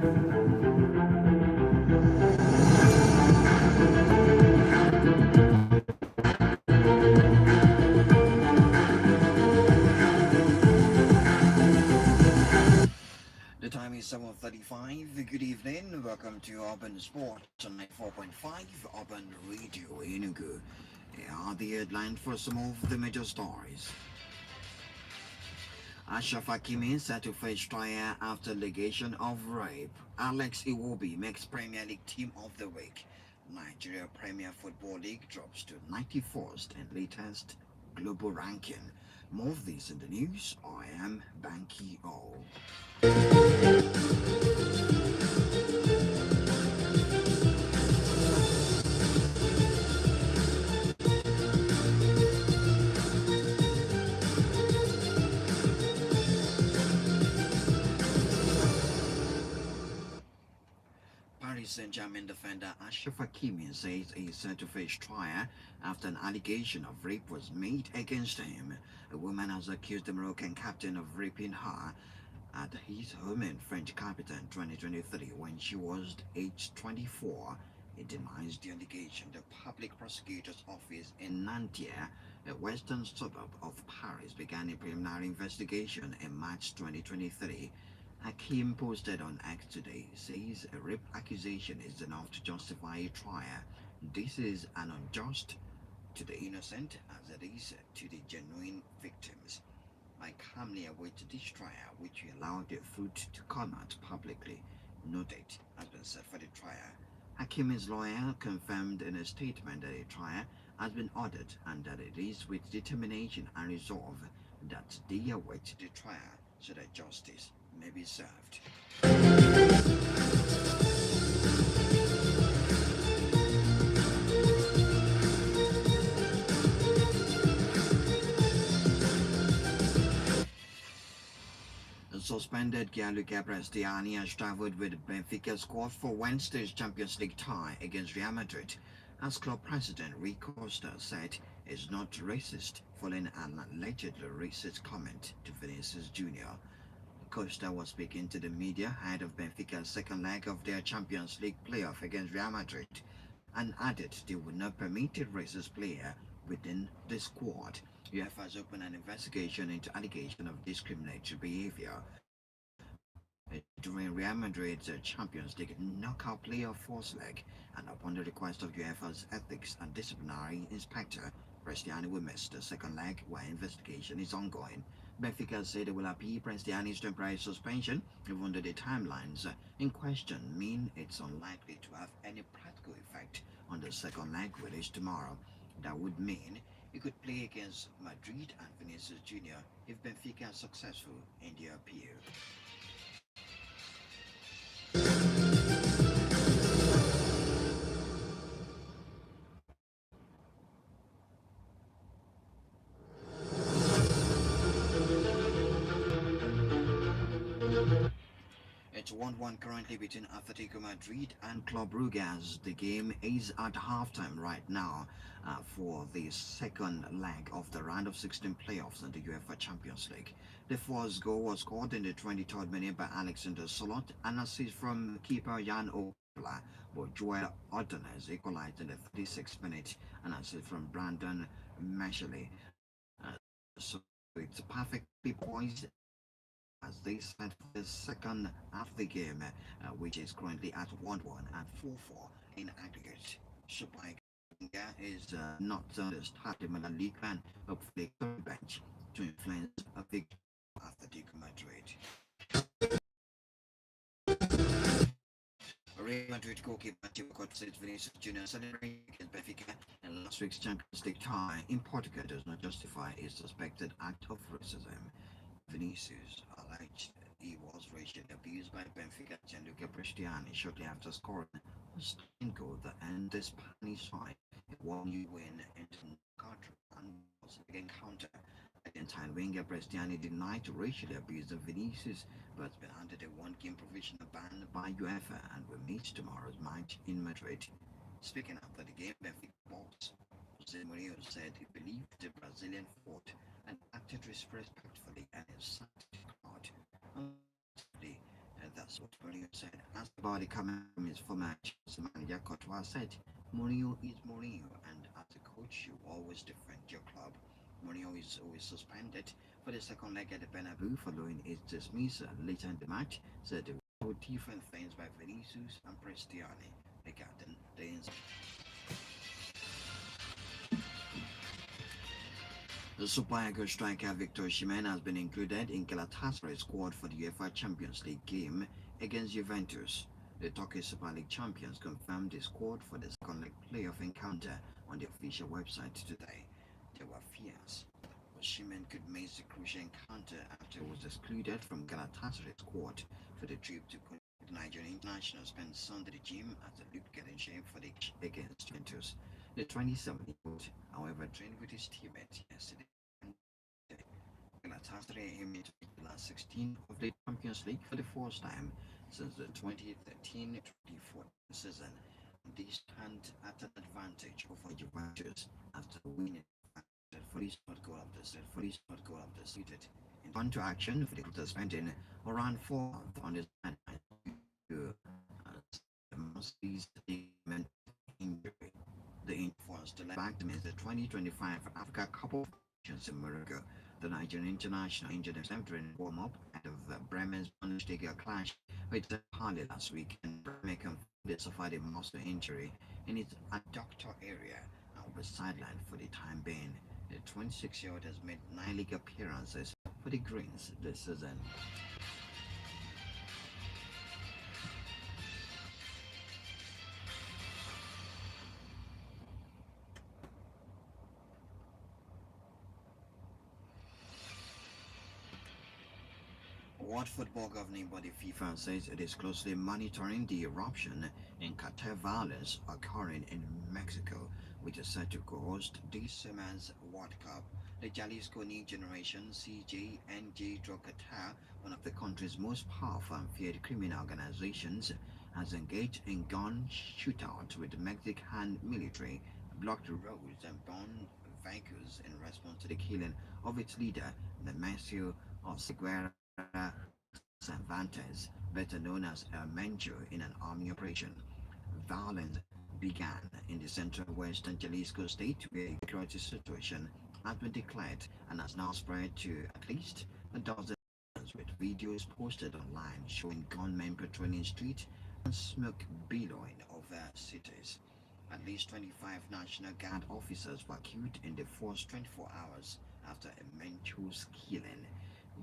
The time is 7:35. Good evening. Welcome to Urban Sport on 94.5 Urban Radio Enugu. Here are the headlines for some of the major stories. Ashraf Hakimi set to face trial after allegation of rape. Alex Iwobi makes Premier League Team of the Week. Nigeria Premier Football League drops to 91st and latest global ranking. More of this in the news. I am Banky O. Paris Saint-Germain defender Ashraf Hakimi says he's set to face trial after an allegation of rape was made against him. A woman has accused the Moroccan captain of raping her at his home in French capital in 2023 when she was aged 24. He denies the allegation. The public prosecutor's office in Nanterre, a western suburb of Paris, began a preliminary investigation in March 2023. Hakim posted on X today, says a rape accusation is enough to justify a trial. This is an unjust to the innocent as it is to the genuine victims. I calmly await this trial, which will allow the fruit to come out publicly. No date has been set for the trial. Hakim's lawyer confirmed in a statement that a trial has been ordered and that it is with determination and resolve that they await the trial so that justice may be served. Suspended Gianluca Prestiani has travelled with Benfica squad for Wednesday's Champions League tie against Real Madrid, as club president Rui Costa said is not racist following an allegedly racist comment to Vinicius Jr. Costa was speaking to the media ahead of Benfica's second leg of their Champions League playoff against Real Madrid and added they would not permit a racist player within the squad. UEFA has opened an investigation into allegation of discriminatory behavior during Real Madrid's Champions League knockout playoff first leg, and upon the request of UEFA's ethics and disciplinary inspector, Prestiani will miss the second leg while investigation is ongoing. Benfica said they will appeal Prestiani's temporary suspension, even though the timelines in question mean it's unlikely to have any practical effect on the second leg released tomorrow. That would mean he could play against Madrid and Vinicius Jr. if Benfica is successful in their appeal. It's 1-1 currently between Atletico Madrid and Club Brugge as the game is at halftime right now for the second leg of the round of 16 playoffs in the UEFA Champions League. The first goal was scored in the 23rd minute by Alexander Solot, an assist from keeper Jan Ola, but Joel Ordonez equalized in the 36th minute, an assist from Brandon Meshley. So it's perfectly poised as they set the second half of the game, which is currently at 1-1 and 4-4 in aggregate. Super is not the starting Milan League and hopefully the bench to influence a victory after Atletico Madrid. Real Madrid goalkeeper Thibaut Vinicius Jr. celebrated against Benfica in last week's Champions League tie in Portugal does not justify a suspected act of racism. Vinicius alleged he was racially abused by Benfica Gianluca Prestiani shortly after scoring a stunning goal that ended the Spanish side a 1-0 win into knockout and was a big encounter. Argentine winger Prestiani denied racially abuse of Vinicius, but has been handed a one-game provisional ban by UEFA and will miss tomorrow's match in Madrid. Speaking after the game, Benfica boss Jose Mourinho said he believed the Brazilian fought and acted respectfully and incited the crowd. Unfortunately, that Mourinho said. Asked about the comment from his former Chelsea manager, Courtois said, Mourinho is Mourinho, and as a coach, you always defend your club. Mourinho is always suspended for the second leg at the Bernabeu following his dismissal later in the match, said there were different things by Vinicius and Cristiano regarding the incident. The Super Eagles striker Victor Osimhen has been included in Galatasaray's squad for the UEFA Champions League game against Juventus. The Turkish Super League champions confirmed the squad for the second leg playoff encounter on the official website today. There were fears Osimhen could miss the crucial encounter after he was excluded from Galatasaray's squad for the trip to the Nigerian international spent Sunday at the gym as they looked to get in shape for the against Juventus. The 27-year-old, however, trained with his teammates yesterday. Galatasaray aiming to reach the last 16 of the Champions League for the first time since the 2013-2014 season. They stand at an advantage over Juventus after winning the 40th goal of the season. In on to action for the club spending around 4 months on his to the injury. The influence to back to the 2025 Africa Cup of Nations in Morocco. The Nigerian international injured himself during warm-up ahead of Bremen's Bundesliga clash with Harley last week, and Bremen confirmed suffered a muscle injury in its adductor area and was sidelined for the time being. The 26-year-old has made 9 league appearances for the Greens this season. World Football Governing Body FIFA says it is closely monitoring the eruption in cartel violence occurring in Mexico, which is set to co-host this month's World Cup. The Jalisco New Generation CJNJ drug cartel, one of the country's most powerful and feared criminal organizations, has engaged in gun shootouts with the Mexican military, blocked roads and burned vehicles in response to the killing of its leader, Nemesio Oseguera Cervantes, better known as El Mencho, in an army operation. Violence began in the central western Jalisco state, where the security situation has been declared and has now spread to at least a dozen, with videos posted online showing gunmen patrolling streets and smoke billowing over cities. At least 25 National Guard officers were killed in the first 24 hours after a Mencho's killing.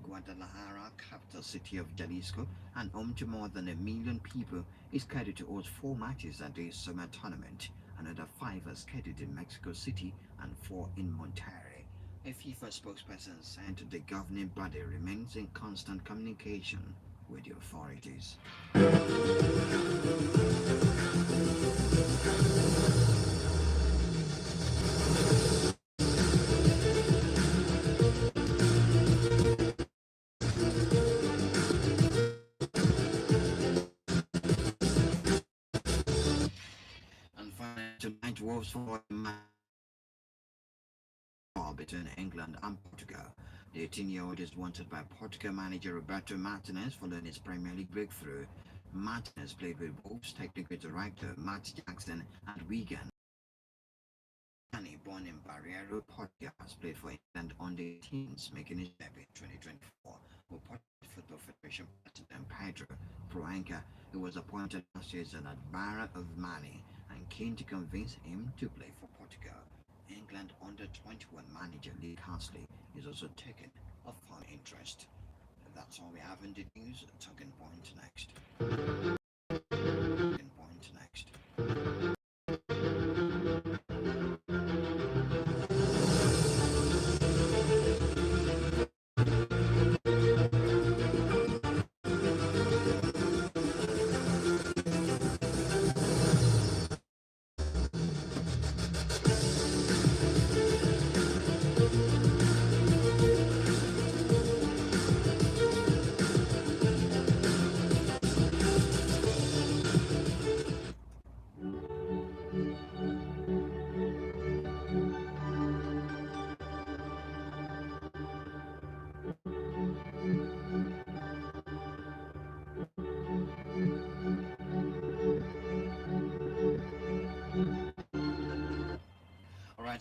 Guadalajara, capital city of Jalisco and home to more than 1 million people, is scheduled to host 4 matches at the summer tournament. Another 5 are scheduled in Mexico City and 4 in Monterrey. A FIFA spokesperson said the governing body remains in constant communication with the authorities. And finally, tonight Wolves for between England and Portugal. The 18-year-old is wanted by Portugal manager Roberto Martinez following his Premier League breakthrough. Martinez played with Wolves technical director Matt Jackson at Wigan. Born in Barreiro, Portugal, has played for England on the teams, making his debut in 2024 with Portugal Football Federation President Pedro Proença, who was appointed last year as an admirer of Mane and keen to convince him to play for Portugal. England under-21 manager Lee Carsley is also taking a fun interest. That's all we have in the news. Talking point next. Talking point next.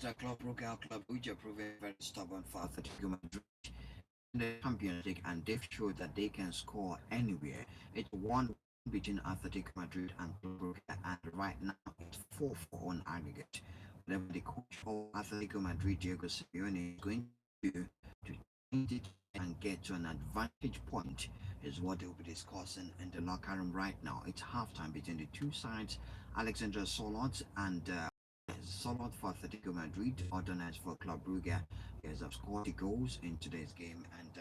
Club Brugge, Club Brugge proving very stubborn for Atletico Madrid in the Champions League, and they've showed that they can score anywhere. It's 1-1 between Atletico Madrid and Club Brugge, and right now it's 4-4 on aggregate. Whatever the coach of Atletico Madrid, Diego Simeone, is going to do to change it and get to an advantage point is what they'll be discussing in the locker room right now. It's halftime between the two sides. Alexander Solot and Solot for Atletico Madrid, Ordonez for Club Brugge. He has scored the goals in today's game. And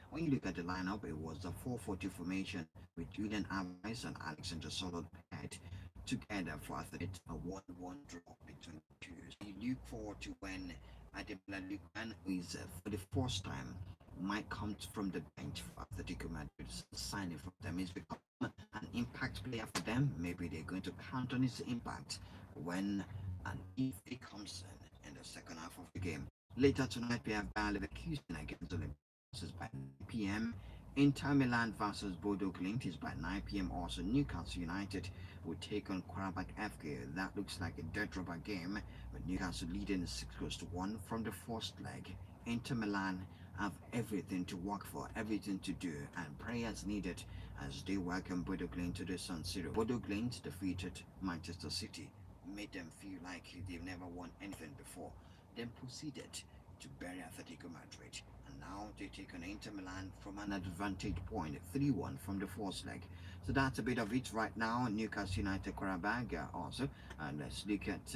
when you look at the lineup, it was a 4-4-2 formation with Julian Alvarez and Alexander Solot paired together for Atletico. A 1-1 draw between the two. So you look forward to when Ademola Lookman is for the first time might come from the bench for Atletico Madrid. Signing from them is become an impact player for them. Maybe they're going to count on his impact when and if it comes in the second half of the game. Later tonight, we have Bayer Leverkusen against Olympiacos by 9 p.m. Inter Milan versus Bodo Glimt is by 9 p.m. Also, Newcastle United will take on Qarabağ FK. That looks like a dead rubber game, with Newcastle leading 6-1 from the first leg. Inter Milan have everything to work for, everything to do, and prayers needed as they welcome Bodo Glimt to the San Siro. Bodo Glimt defeated Manchester City, made them feel like they've never won anything before, then proceeded to bury Atletico Madrid. And now they take on Inter Milan from an advantage point, 3-1 from the first leg. So that's a bit of it right now. Newcastle United Qarabağ also. And let's look at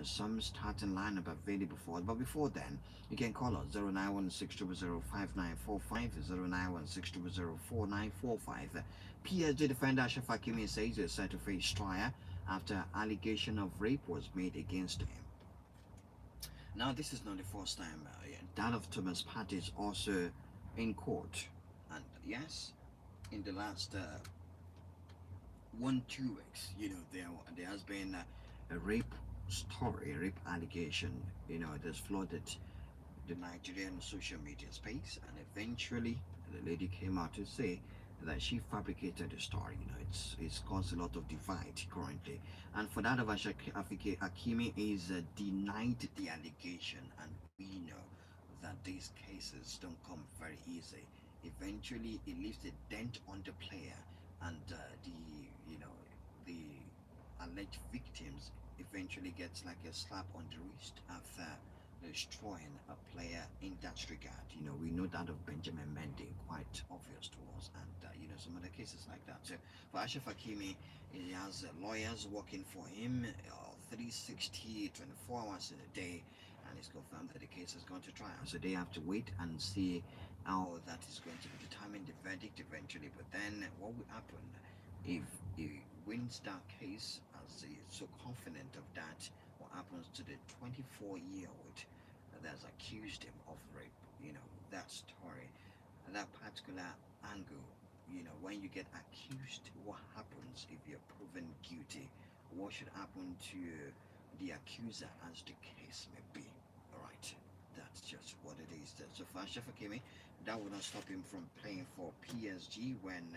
some starting lineup available for it. But before then, you can call us 09160059545, 091604945. PSG defender Ashraf Hakimi says he's set to face trial after allegation of rape was made against him. Now, this is not the first time. That of Thomas Partey is also in court. And yes, in the last 1-2 weeks, there has been a rape story, a rape allegation, that's flooded the Nigerian social media space, and eventually the lady came out to say that she fabricated the story. It's caused a lot of divide currently, and for that of Hakimi is denied the allegation, and we know that these cases don't come very easy. Eventually, it leaves a dent on the player, and the alleged victims eventually gets like a slap on the wrist after destroying a player in that regard. We know that of Benjamin Mendy, quite obvious to us, and some other cases like that. So for Ashraf Hakimi, he has lawyers working for him 360, 24 hours in a day, and it's confirmed that the case has gone to trial. So they have to wait and see how that is going to be determined, the verdict eventually. But then what will happen if he wins that case, as he is so confident of that? What happens to the 24-year-old that's accused him of rape? That story, that particular angle. When you get accused, what happens if you're proven guilty? What should happen to the accuser, as the case may be? All right, that's just what it is. So for Ashraf Hakimi, that will not stop him from playing for PSG when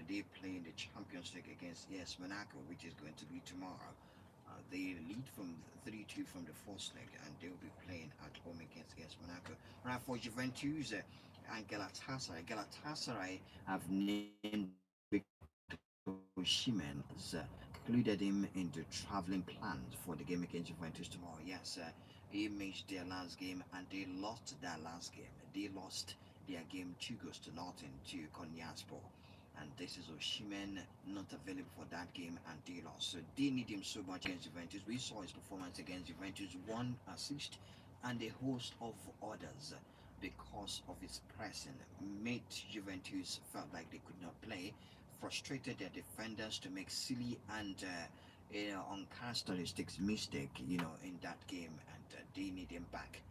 they play in the Champions League against AS Monaco, which is going to be tomorrow. They lead from 3-2 from the first leg, and they'll be playing at home against AS Monaco. Right, for Juventus and Galatasaray have named Osimhen as included him into traveling plans for the game against Juventus tomorrow. Yes, he missed their last game, and they lost their last game. They lost their game 2-0 to Konyaspor. And this is Osimhen not available for that game, and they lost. So they need him so much against Juventus. We saw his performance against Juventus, 1 assist, and a host of others because of his pressing made Juventus felt like they could not play, frustrated their defenders to make silly and uncharacteristic mistake, in that game, and they need him back.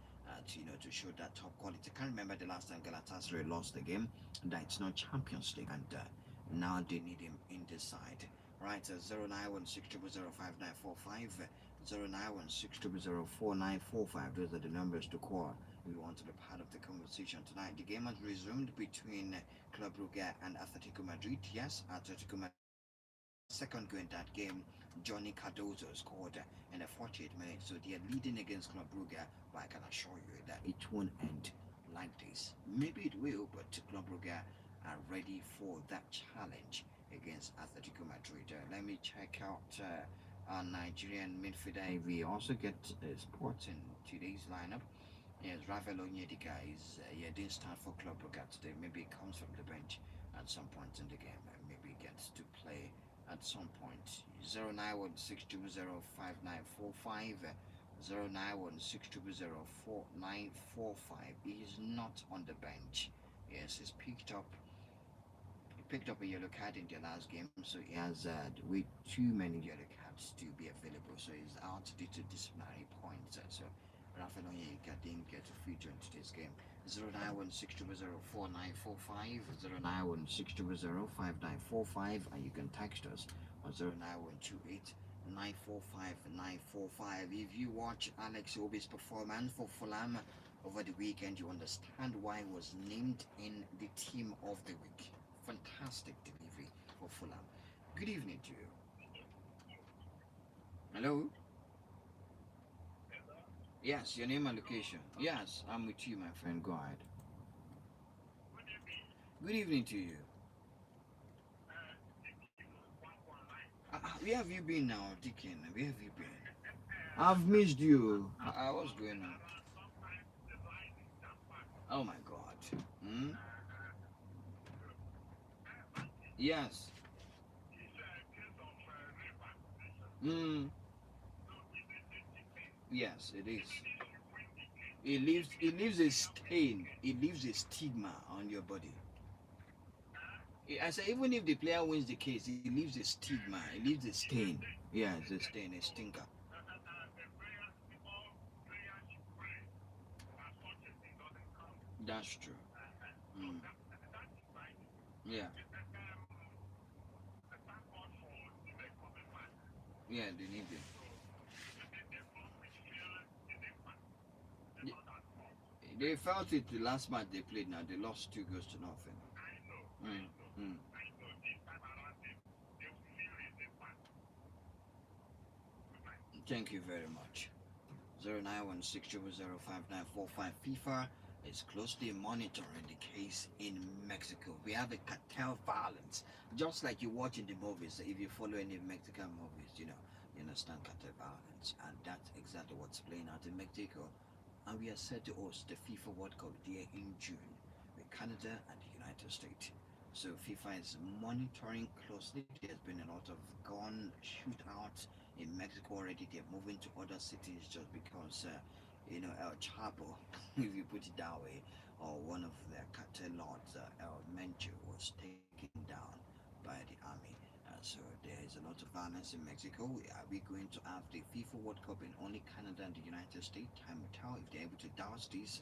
To show that top quality. I can't remember the last time Galatasaray lost the game. That it's not Champions League, and now they need him in this side. Right, 09160059545, 091604945. Those are the numbers to call. We want to be part of the conversation tonight. The game has resumed between Club Brugge and Atletico Madrid. Yes, Atletico Madrid second goal in that game, Johnny Cardozo scored in the 48th minute. So they are leading against Club Brugge, but I can assure you that it won't end like this. Maybe it will, but Club Brugge are ready for that challenge against Atletico Madrid. Let me check out our Nigerian midfielder. We also get sports in today's lineup. Yes, Rafael Onyedika is yeah, didn't start for Club Brugge today. Maybe he comes from the bench at some point in the game. Maybe he gets to play at some point. 09162205945 09162204945. He is not on the bench. Yes, he picked up a yellow card in the last game, so he has way too many yellow cards to be available. So he's out due to disciplinary points. So Rafael Onyeka didn't get a free join to this game. 09162204945 09162205945, and you can text us on 09128945945. If you watch Alex Obi's performance for Fulham over the weekend, you understand why he was named in the team of the week. Fantastic delivery for Fulham. Good evening to you. Hello? Yes, your name and location. Yes, I'm with you, my friend. Go ahead. Good evening to you. Where have you been now, Deacon? Where have you been? I've missed you. What's going on? Oh my God. Hmm? Yes. Hmm. Yes, it is. It leaves a stain. It leaves a stigma on your body. I say even if the player wins the case, it leaves a stigma. It leaves a stain. Yeah, it's a stain, a stinker. That's true. Mm. Yeah, yeah, they need it. They felt it the last match they played. Now they lost 2 goals to nothing. Mm. Mm. Thank you very much. 09160059545. FIFA is closely monitoring the case in Mexico. We have a cartel violence, just like you watch in the movies. If you follow any Mexican movies, you understand cartel violence, and that's exactly what's playing out in Mexico. And we are set to host the FIFA World Cup there in June with Canada and the United States. So FIFA is monitoring closely. There's been a lot of gun shootouts in Mexico already. They're moving to other cities just because, El Chapo, if you put it that way, or one of their cartel lords, El Mencho, was taken down by the army. So there is a lot of violence in Mexico. Are we going to have the FIFA World Cup in only Canada and the United States? Time will tell. If they're able to douse this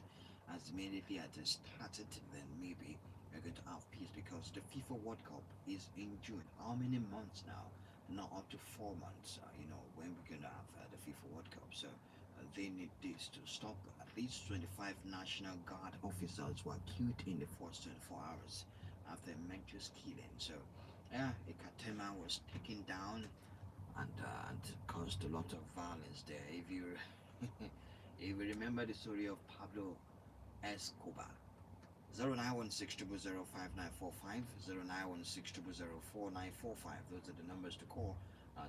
as immediately as it started, then maybe we're going to have peace because the FIFA World Cup is in June. How many months now? Not up to 4 months. When we're going to have the FIFA World Cup. So they need this to stop. At least 25 National Guard officers were killed in the first 24 hours after Mencho's killing. So yeah, Ikatema was taken down and caused a lot of violence there. If you if you remember the story of Pablo Escobar, 09160059545, 091600495. Those are the numbers to call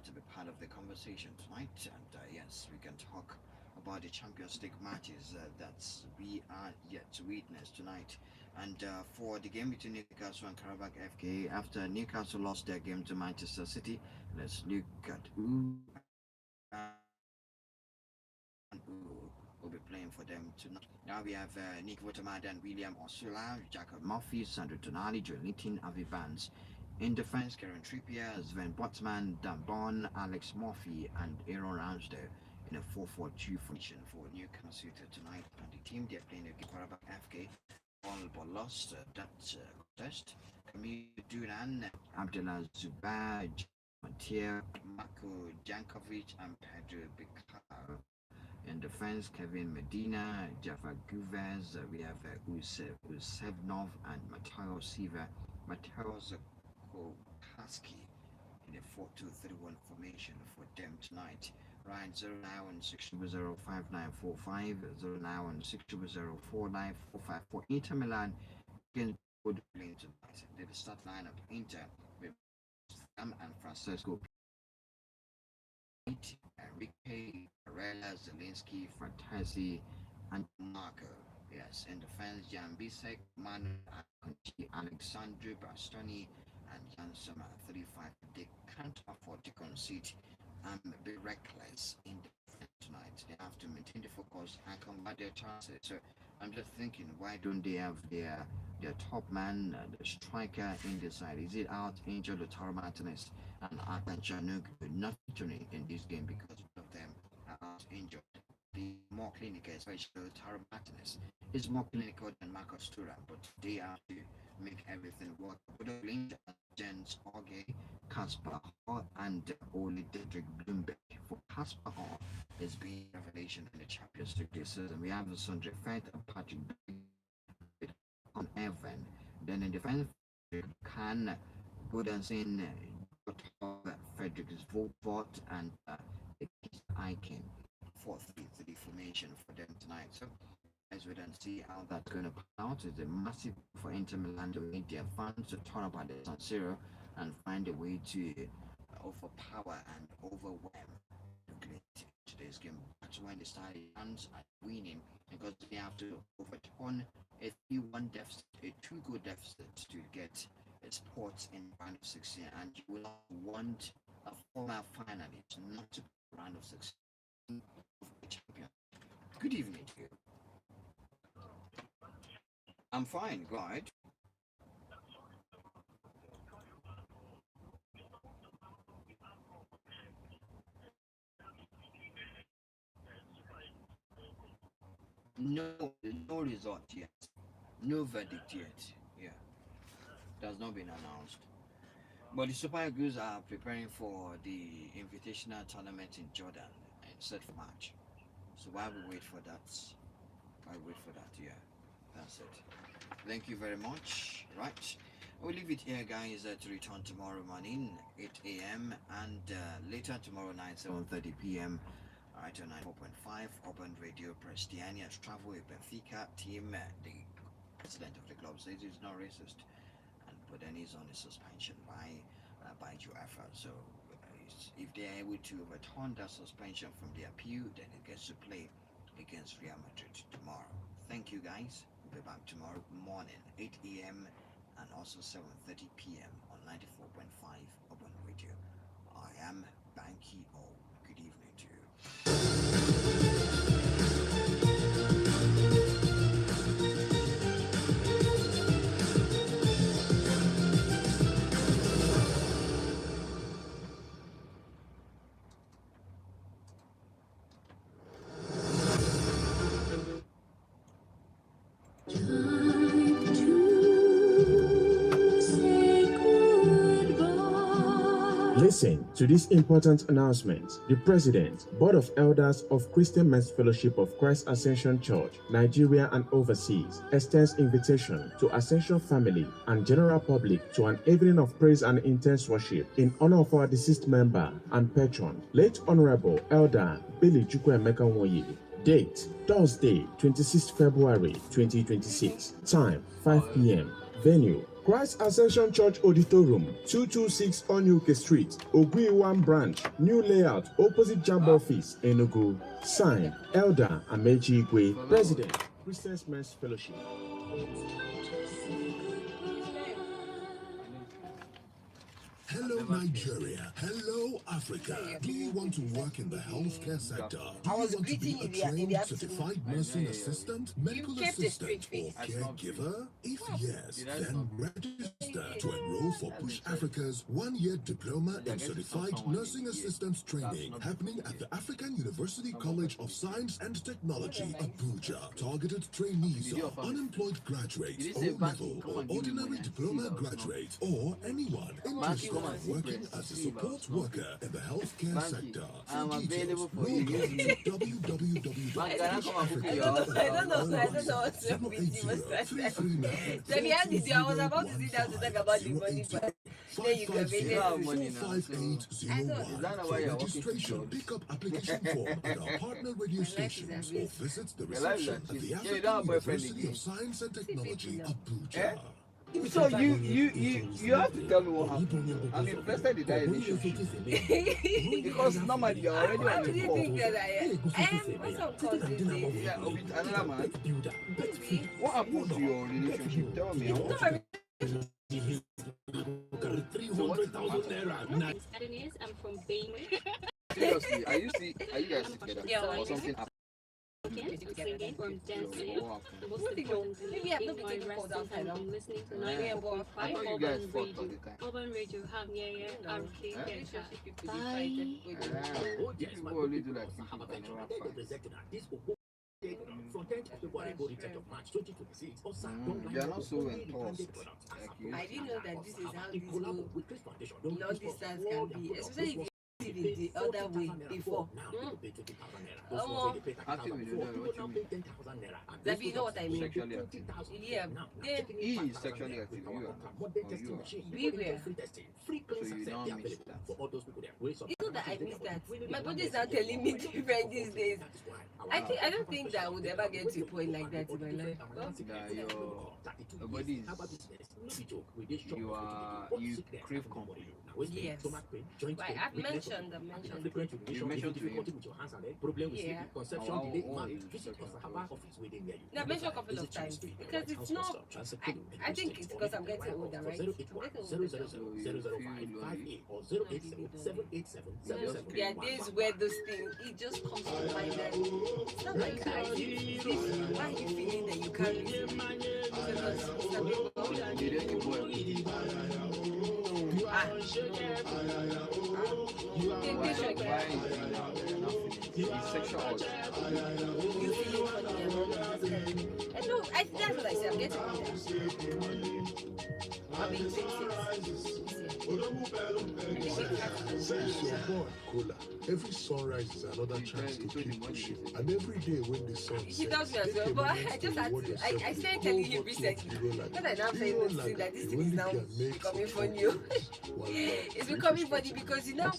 to be part of the conversation tonight. And yes, we can talk about the Champions League matches that we are yet to witness tonight. And for the game between Newcastle and Karabakh FK, after Newcastle lost their game to Manchester City, let's look at who will be playing for them tonight. Now we have Nick Votamada and William Osula, Jacob Murphy, Sandro Tonali, Joelinton, Avi Vance. In defense, Karen Trippier, Sven Botman, Dan Bon, Alex Murphy, and Aaron Ramsdale in a 4-4-2 formation for Newcastle tonight. And the team they're playing against Karabakh FK, all but lost that contest. Camille Duran, Abdullah Zubair, Montiel, Marco Jankovic, and Pedro Bicaro. In defense, Kevin Medina, Jafar Guvez, we have Usevnov and Mateo Siva, Mateo Zakopaski a 4-2-3-1 formation for them tonight. Right, 091605945, 091604945 for Inter Milan against Wood playing tonight. The start lineup Inter with Sam and Francesco, Enrique, Barella, Zelensky, Fratesi, and Marco. Yes, in defense, Jan Bisek, Manuel Akanji, Alexandru Bastoni, and Jan Sommer 35. They can't afford to concede and be reckless in defense tonight. They have to maintain the focus and combat their chances. So I'm just thinking, why don't they have their top man, the striker in the side? Is it out injured Lautaro Martinez and Akan Chanuk not featuring in this game because of them are out injured? The more clinical, especially Lautaro Martinez, is more clinical than Marcus Thuram, but they have to make everything work. Lind, Jens Orge, Kasper Hall, and Ole Dietrich Bloomberg. For Kasper Hall, it's been a revelation in the Champions League this season. We have the Sondre Fett and Patrick on Evan. Then in defense, can put us in Frederick Vovot and Iken. 4-3-3 formation for them tonight. So as we don't see how that's going to pan out, it's a massive for Inter Milan to make their fans to turn up at the San Siro and find a way to overpower and overwhelm today's game. That's when they started fans are winning because they have to overturn a 3-1 deficit, a 2-goal deficit to get a spot in round of 16, and you will not want a former finalist not to be round of 16 of the champion. Good evening to you. I'm fine, go ahead. No result yet. No verdict yet. Yeah. It has not been announced. But the Super Eagles are preparing for the Invitational Tournament in Jordan and set for March. So while we wait for that, yeah, that's it. Thank you very much. Right. We'll leave it here, guys, to return tomorrow morning, 8 a.m. and later tomorrow night, 7:30 p.m. Right on 94.5 Urban Radio Prestiania's travel with Benfica team. The president of the club says he's not racist, and but then he's on a suspension by UEFA. So if they are able to overturn that suspension from the appeal, then it gets to play against Real Madrid tomorrow. Thank you, guys. We'll be back tomorrow morning, 8 a.m. and also 7:30 p.m. on 94.5 Urban Radio. I am Banky. Good evening to you. Listen to this important announcement. The President, Board of Elders of Christian Men's Fellowship of Christ Ascension Church, Nigeria and overseas, extends invitation to Ascension family and general public to an evening of praise and intense worship in honor of our deceased member and patron, late Honorable Elder Billy Chukwuemeka Nwoye. Date, Thursday, 26th February 2026. Time, 5 p.m. Venue, Christ Ascension Church Auditorium, 226 Onyuke Street, Ogui Branch, New Layout, opposite Jamb Office, Enugu. Signed, Elder Amechi Igwe, President, Christian Men's Fellowship. Hello, Nigeria. Hello, Africa. Do you want to work in the healthcare sector? Do you want to be a trained, certified nursing assistant, medical assistant, or caregiver? If yes, then register to enroll for Push Africa's one-year diploma in certified nursing assistance training happening at the African University College of Science and Technology, Abuja. Targeted trainees are unemployed graduates, O-level or ordinary diploma graduates, or anyone interested working as a support worker in the healthcare sector. For details, log on to www.pushafrica.org. Then you can make it. 550-45801 for registration. Pick up application form at our partner radio stations or visit the reception at the African University of Science and Technology, Abuja. So you have to tell me what happened. I'm invested in that relationship because normally you're already Why on would the you call. think that I am? What's up, cousin? Yeah, with another man. Maybe. What happened to your relationship? Tell me. No, So what Adonis, I'm from Banky. seriously, are you guys together? Yeah, Or something happened? Singing from dancing. What happened? The most What do you know? important Maybe I've not in been my taking calls resting outside now. from listening to Yeah. 94.5 I thought you guys Urban fought all Radio. the time. Urban Radio, RK, Relationship people Bye. they fight and You people only do like people can never fight. From 10th of February, go to 10th of March 2026. They are not so enforced. Like you. I didn't know that this is how this Collab go with Chris Foundation. long distance can be, especially if you live in the other way before. Active in the what you mean? That you know what I mean? Sexually active. Yeah. Then He is sexually active. You are not. Or you are. we were. So you don't miss that. It's not that I miss that. My body is not telling me different these days. I don't think that I would ever get to a point like that in my life. That your body is, you crave company. Yes. But I've mentioned. You mentioned to him. Yeah. How is the second No, I've mentioned a couple of times because it's not. I think it's because I'm getting older, right? I'm getting older. So you feel lonely. There are days where those things it just comes to mind and it's not like why are you feeling that you can't receive it? Because You didn't go away. temptation Why is it now? It's sexual urge. you feeling funny and all of this kind of thing. And no, that's what I say, I'm getting older. I'll be 26 It's your boy, Cola. Every sunrise is another chance to keep pushing. And every day when the sun He tells me as well, but I just had to. I started telling him recently. When I now say noticing that this thing is now becoming funny. It's becoming funny because you know,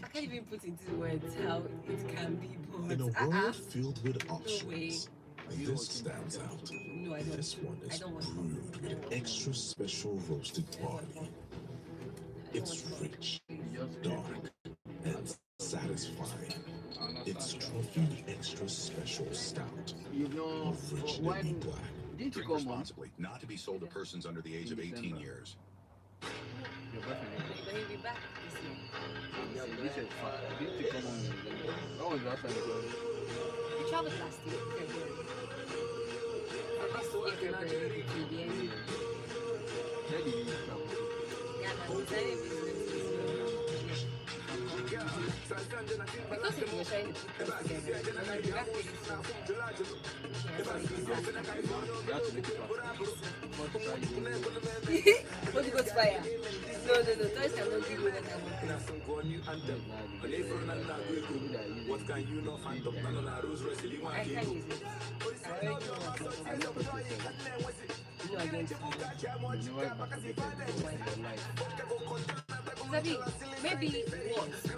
I can't even put into words how it can be. In a But world filled with no way. options, this stands out. No, I don't. This one I is don't want to. brewed with extra special roasted barley. It's rich, dark, and satisfying. It's Trophy Extra Special Stout. You know, Originally when black. did you Drink come on? responsibly, not to be sold to persons under the age of 18 years. Your boyfriend. But he'll be back this year. This is fine. Did you come on? When was the last time you got it? We traveled last year, February. Last year, February, to the end. Where did you travel? Yeah, man, we started business. Because we were trying to put things together. And we'll be back pretty soon. You have to make it fast. What you go to fire? No. Toys cannot give me that kind of thing. What can you know? I can't use it. I already know what I never put yourself. No, I don't. You never masturbated in your life. Sabi, maybe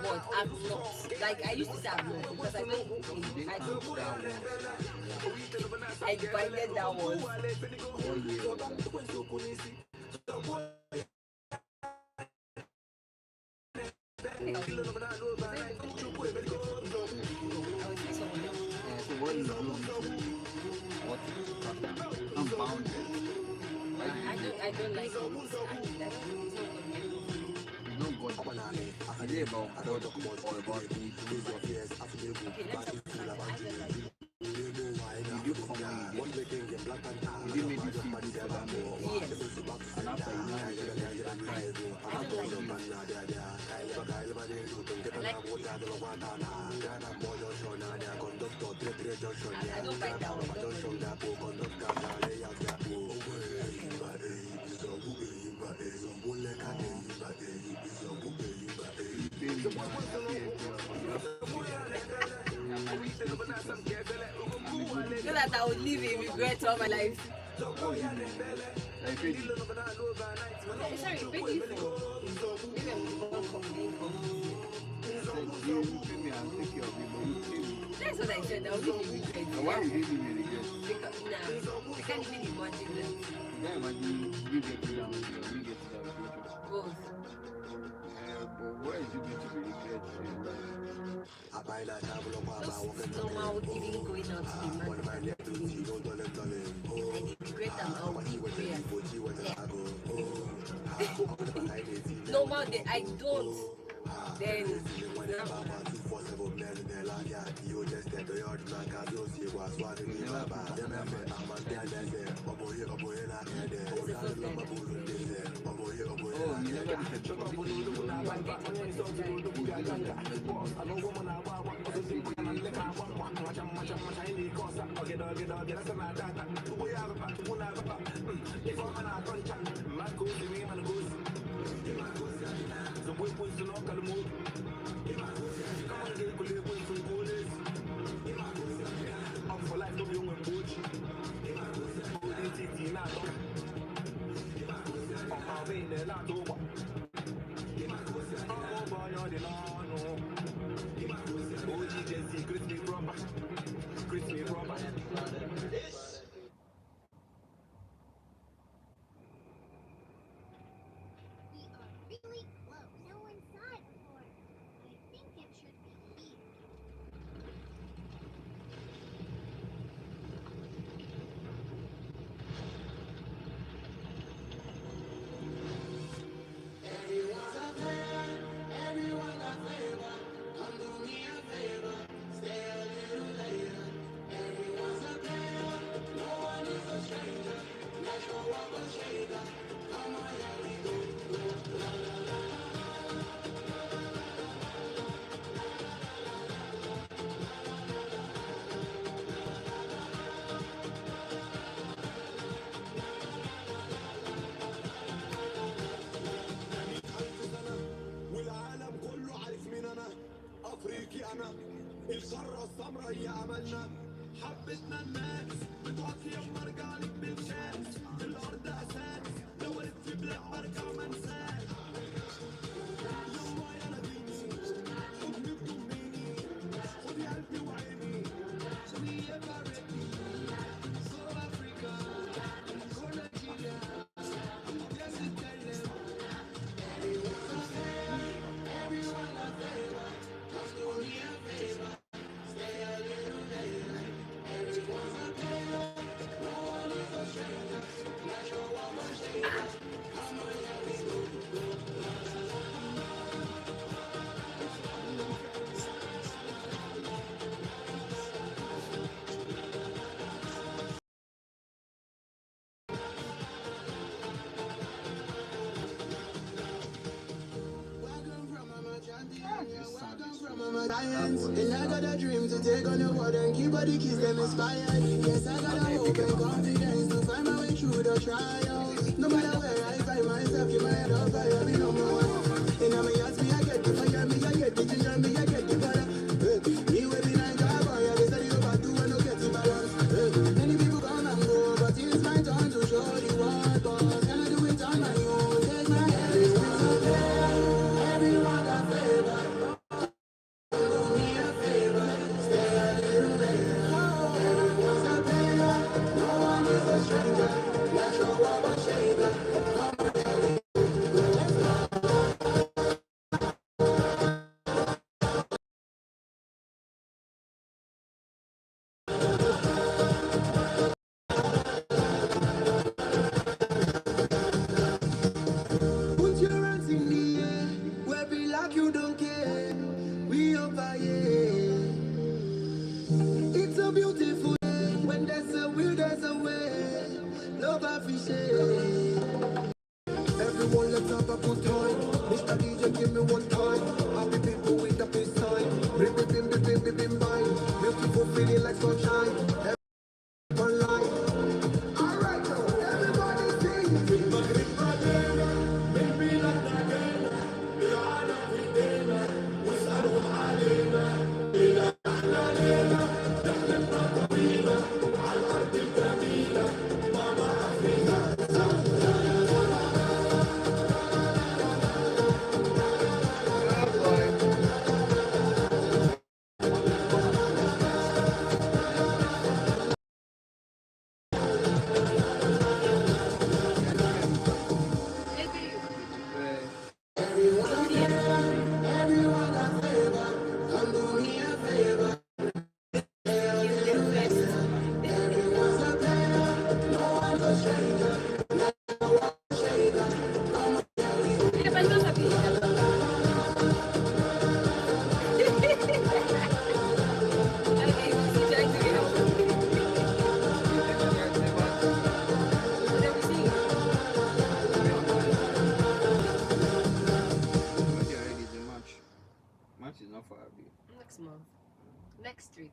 what I've not. Like I used to say I've not because I don't. You didn't count that one. I divided that one. What year was that? So what is your what I'm bounded. I don't like it. It's not God. Is it about God or about me? Okay, let's talk about it. Did you come on? Did you make you feel good for that man? Yes. And after you know I don't like that one. So that I would live in regret all my life. Oh, you mean like ready? Sorry, ready for. Maybe I'm not complaining. You pay me and take care of me, but you pay me. That's what I said. I'll leave you regret. And why would you leave me regret? Because nah, I can't even imagine that. You can't imagine you getting down with you or me getting down with you. Both. But where is you going to be regret for your life? Just normal even going out to the market. I need regret and I'll be prayer. Yeah. Normal day, I don't. Then oh, you never did القارة السمراء هي أملنا حبتنا الناس بتوفي يوم ارجع لك بالكاس الأرض أساس لو ولدت في بلاد برجع منساك يما يا نبيني حضنك ضميني خدي قلبي وعيني خدي يا بارتي South Africa كل Nigeria أبيض تتكلم everyone a favor come do me a favor stay a little later everyone's a player no one is a stranger let your woman shaker come on here we go and I got a dream to take on the world and keep all the kids them inspired. Yes, I got a hope and confidence to find my way through the trials. No matter where I find myself, keep my head up high, I be number one. And I may ask me, I get the fire, me, I get the ginger, me, I get the fire. Me will be like a boy, I just you about to and no get the balance. Many people come and go, but it's my turn to show you what boss. Can I do it on my own? Take my hand, it's okay. Everyone got favor. Put your hands in the air, where be like you don't care. We over here. It's a beautiful day. When there's a will, there's a way. Love appreciate. Everyone let's have a good time. Mr. DJ, give me one time. Happy people with a peace sign. Bim, bim, bim, bim, bim, bim, bim, bim. Beautiful feeling like sunshine. Everyone light. All right, now everybody sing. March is not far away. Next month. Next week.